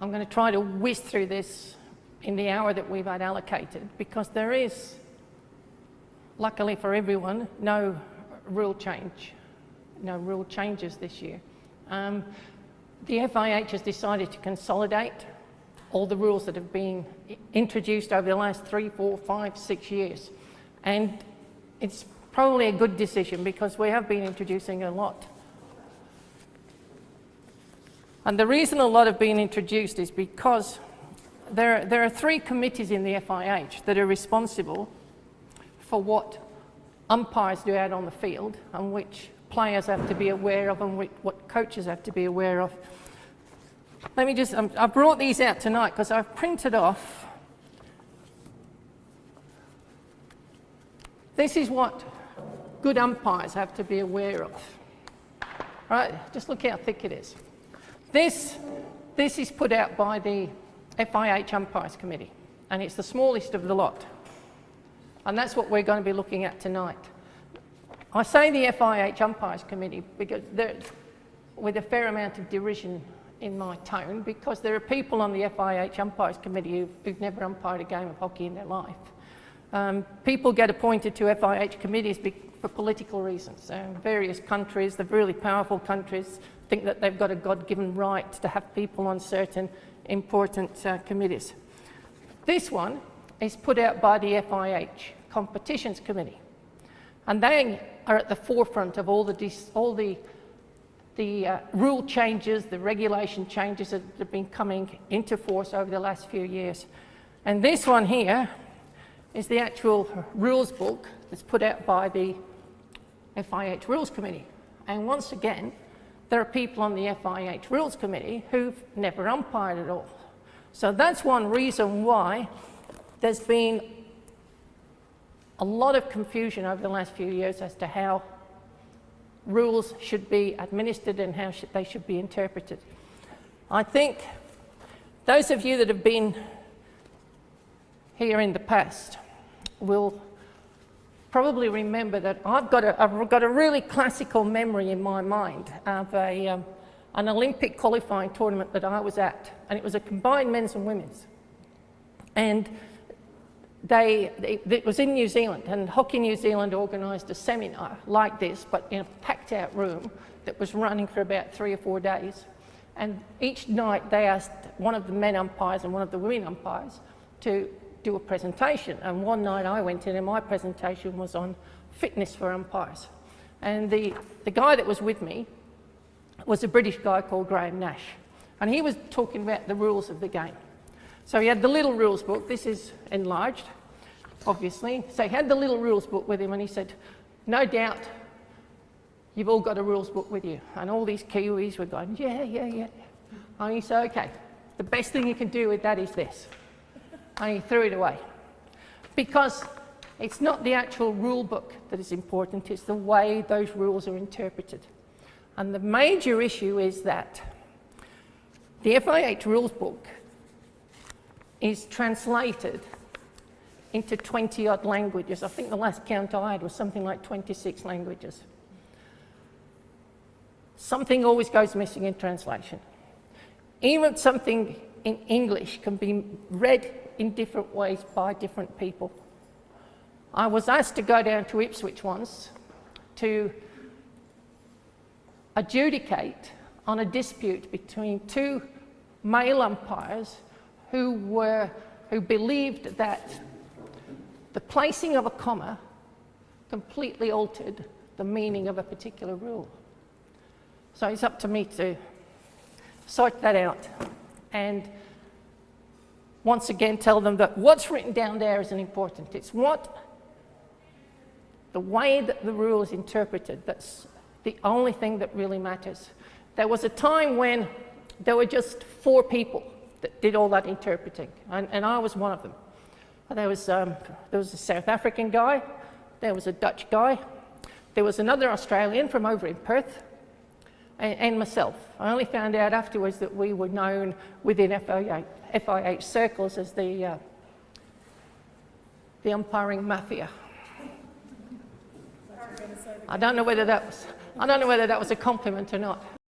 I'm going to try to whiz through this in the hour that we've had allocated, because there is, luckily for everyone, no rule changes this year. The FIH has decided to consolidate all the rules that have been introduced over the last 3, 4, 5, 6 years. And it's probably a good decision because we have been introducing a lot. And the reason a lot have been introduced is because there are 3 committees in the FIH that are responsible for what umpires do out on the field and which players have to be aware of and what coaches have to be aware of. Let me just, I brought these out tonight because I've printed off. This is what good umpires have to be aware of. Right, just look how thick it is. This is put out by the FIH Umpires Committee, and it's the smallest of the lot. And that's what we're going to be looking at tonight. I say the FIH Umpires Committee because with a fair amount of derision in my tone, because there are people on the FIH Umpires Committee who've never umpired a game of hockey in their life. People get appointed to FIH committees for political reasons. Various countries, the really powerful countries, think that they've got a God-given right to have people on certain important committees. This one is put out by the FIH Competitions Committee, and they are at the forefront of all the rule changes, the regulation changes that have been coming into force over the last few years. And this one here is the actual rules book that's put out by the FIH Rules Committee. And once again, there are people on the FIH Rules Committee who've never umpired at all. So that's one reason why there's been a lot of confusion over the last few years as to how rules should be administered and how they should be interpreted. I think those of you that have been here in the past will probably remember that I've got a really classical memory in my mind of an Olympic qualifying tournament that I was at, and it was a combined men's and women's. And it was in New Zealand, and Hockey New Zealand organised a seminar like this, but in a packed out room that was running for about 3 or 4 days. And each night they asked one of the men umpires and one of the women umpires to do a presentation. And one night I went in and my presentation was on fitness for umpires. And the guy that was with me was a British guy called Graham Nash. And he was talking about the rules of the game. So he had the little rules book. This is enlarged, obviously. So he had the little rules book with him and he said, no doubt you've all got a rules book with you. And all these Kiwis were going, yeah. And he said, okay, the best thing you can do with that is this. And he threw it away. Because it's not the actual rule book that is important, it's the way those rules are interpreted. And the major issue is that the FIH rules book is translated into 20-odd languages. I think the last count I had was something like 26 languages. Something always goes missing in translation. Even something in English can be read in different ways by different people. I was asked to go down to Ipswich once to adjudicate on a dispute between 2 male umpires who believed that the placing of a comma completely altered the meaning of a particular rule. So it's up to me to sort that out and once again tell them that what's written down there isn't important. It's the way that the rule is interpreted that's the only thing that really matters. There was a time when there were just 4 people that did all that interpreting, and I was one of them. There was a South African guy, there was a Dutch guy, there was another Australian from over in Perth, and myself. I only found out afterwards that we were known within FIH circles as the umpiring mafia. I don't know whether that was a compliment or not.